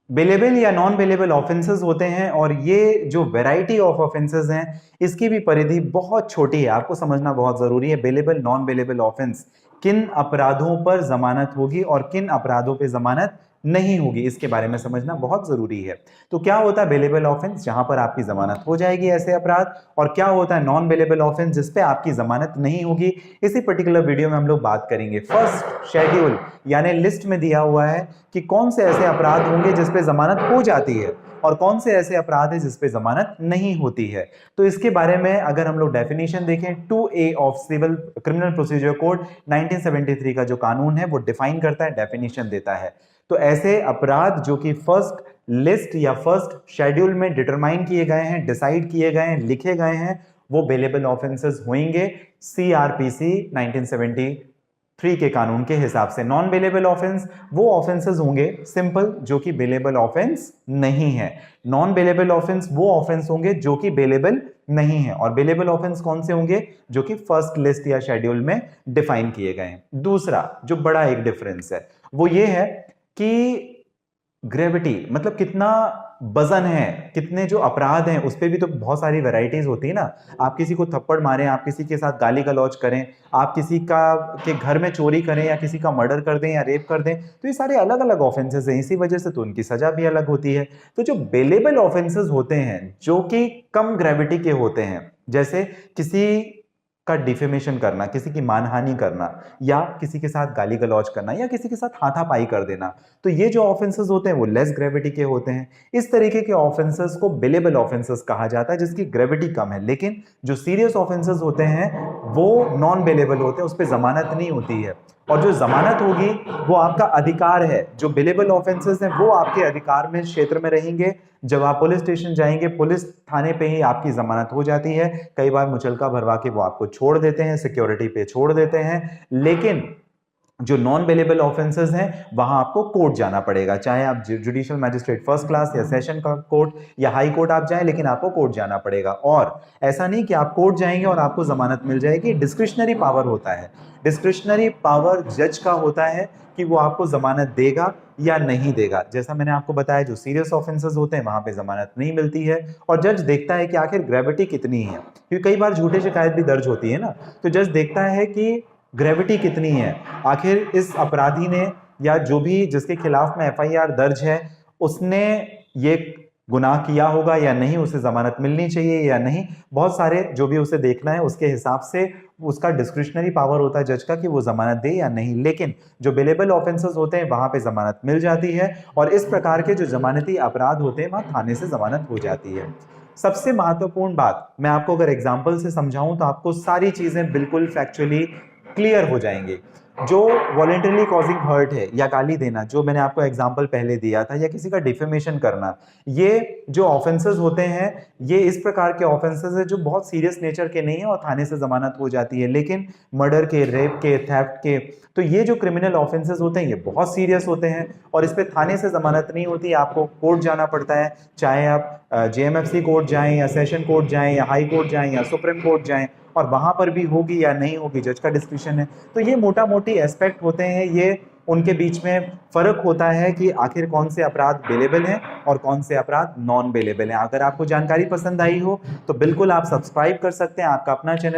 Bailable या non bailable offences होते हैं, और ये जो वैरायटी ऑफ ऑफेंसेस हैं इसकी भी परिधि बहुत छोटी है, आपको समझना बहुत जरूरी है। बेलेबल नॉन बेलेबल ऑफेंस, किन अपराधों पर जमानत होगी और किन अपराधों पर जमानत नहीं होगी, इसके बारे में समझना बहुत जरूरी है। तो क्या होता है बेलेबल ऑफेंस, जहां पर आपकी जमानत हो जाएगी ऐसे अपराध, और क्या होता है नॉन बेलेबल ऑफेंस, जिसपे आपकी जमानत नहीं होगी। इसी पर्टिकुलर वीडियो में हम लोग बात करेंगे। फर्स्ट शेड्यूल यानी लिस्ट में दिया हुआ है कि कौन से ऐसे अपराध होंगे जिसपे जमानत हो जाती है और कौन से ऐसे अपराध है जिसपे जमानत नहीं होती है। तो इसके बारे में अगर हम लोग डेफिनेशन देखें, 2A of civil criminal procedure code 1973 का जो कानून है वो डिफाइन करता है, डेफिनेशन देता है। तो ऐसे अपराध जो कि फर्स्ट लिस्ट या फर्स्ट शेड्यूल में डिटरमाइन किए गए हैं, डिसाइड किए गए हैं, लिखे गए हैं, वो बेलेबल ऑफेंसेस होंगे सीआरपीसी 1973 के कानून के हिसाब से। नॉन बेलेबल ऑफेंस वो ऑफेंसेस होंगे सिंपल जो कि बेलेबल ऑफेंस नहीं है। नॉन बेलेबल ऑफेंस वो ऑफेंस होंगे जो कि बेलेबल नहीं है, और बेलेबल ऑफेंस कौन से होंगे, जो कि फर्स्ट लिस्ट या शेड्यूल में डिफाइन किए गए हैं। दूसरा जो बड़ा एक डिफरेंस है वो ये है कि ग्रेविटी, मतलब कितना वजन है, कितने जो अपराध हैं उस पे भी तो बहुत सारी वैरायटीज होती है ना। आप किसी को थप्पड़ मारें, आप किसी के साथ गाली गलौज करें, आप किसी का के घर में चोरी करें या किसी का मर्डर कर दें या रेप कर दें, तो ये सारे अलग अलग ऑफेंसेस हैं, इसी वजह से तो उनकी सजा भी अलग होती है। तो जो बेलेबल ऑफेंसेस होते हैं जो कि कम ग्रेविटी के होते हैं, जैसे किसी का डिफेमेशन करना, किसी की मानहानि करना, या किसी के साथ गाली गलौज करना, या किसी के साथ हाथापाई कर देना, तो ये जो ऑफेंसेस होते हैं वो लेस ग्रेविटी के होते हैं। इस तरीके के ऑफेंसेस को बेलेबल ऑफेंसेस कहा जाता है जिसकी ग्रेविटी कम है। लेकिन जो सीरियस ऑफेंसेस होते हैं वो नॉन बेलेबल होते हैं, उस पर जमानत नहीं होती है, और जो जमानत होगी वो आपका अधिकार है। जो बेलेबल ऑफेंसेस हैं वो आपके अधिकार में क्षेत्र में रहेंगे। जब आप पुलिस स्टेशन जाएंगे, पुलिस थाने पे ही आपकी जमानत हो जाती है। कई बार मुचलका भरवा के वो आपको छोड़ देते हैं, सिक्योरिटी पे छोड़ देते हैं। लेकिन जो नॉन बेलेबल ऑफेंसेस हैं वहां आपको कोर्ट जाना पड़ेगा, चाहे आप जुडिशियल मैजिस्ट्रेट फर्स्ट क्लास या सेशन का कोर्ट या हाई कोर्ट आप जाएं, लेकिन आपको कोर्ट जाना पड़ेगा। और ऐसा नहीं कि आप कोर्ट जाएंगे और आपको जमानत मिल जाएगी, डिस्क्रिशनरी पावर होता है। डिस्क्रिशनरी पावर जज का होता है कि वो आपको जमानत देगा या नहीं देगा। जैसा मैंने आपको बताया, जो सीरियस ऑफेंसेस होते हैं वहां पे जमानत नहीं मिलती है, और जज देखता है कि आखिर ग्रेविटी कितनी है, क्योंकि कई बार झूठे शिकायत भी दर्ज होती है ना। तो जज देखता है कि ग्रेविटी कितनी है, आखिर इस अपराधी ने या जो भी जिसके खिलाफ में एफआईआर दर्ज है उसने ये गुनाह किया होगा या नहीं, उसे जमानत मिलनी चाहिए या नहीं। बहुत सारे जो भी उसे देखना है उसके हिसाब से उसका डिस्क्रिशनरी पावर होता है जज का कि वो जमानत दे या नहीं। लेकिन जो बेलेबल ऑफेंसेस होते हैं वहां पे जमानत मिल जाती है, और इस प्रकार के जो जमानती अपराध होते हैं वहां थाने से जमानत हो जाती है। सबसे महत्वपूर्ण बात मैं आपको अगर एग्जाम्पल से समझाऊं तो आपको सारी चीजें बिल्कुल फैक्चुअली क्लियर हो जाएंगे। जो वॉलेंटरली कॉजिंग हर्ट है या गाली देना, जो मैंने आपको एग्जांपल पहले दिया था, या किसी का डिफेमेशन करना, ये जो ऑफेंसेस होते हैं ये इस प्रकार के ऑफेंसेस है जो बहुत सीरियस नेचर के नहीं है और थाने से जमानत हो जाती है। लेकिन मर्डर के, रेप के, थेफ्ट के, तो ये जो क्रिमिनल ऑफेंसेस होते हैं ये बहुत सीरियस होते हैं और इस पे थाने से जमानत नहीं होती, आपको कोर्ट जाना पड़ता है। चाहे आप जेएमएफसी कोर्ट जाएं या सेशन कोर्ट जाएं या हाई कोर्ट जाएं या सुप्रीम कोर्ट जाएं, और वहां पर भी होगी या नहीं होगी जज का डिस्क्रिप्शन है। तो ये मोटा मोटी एस्पेक्ट होते हैं, ये उनके बीच में फर्क होता है कि आखिर कौन से अपराध बेलेबल हैं और कौन से अपराध नॉन बेलेबल हैं। अगर आपको जानकारी पसंद आई हो तो बिल्कुल आप सब्सक्राइब कर सकते हैं, आपका अपना चैनल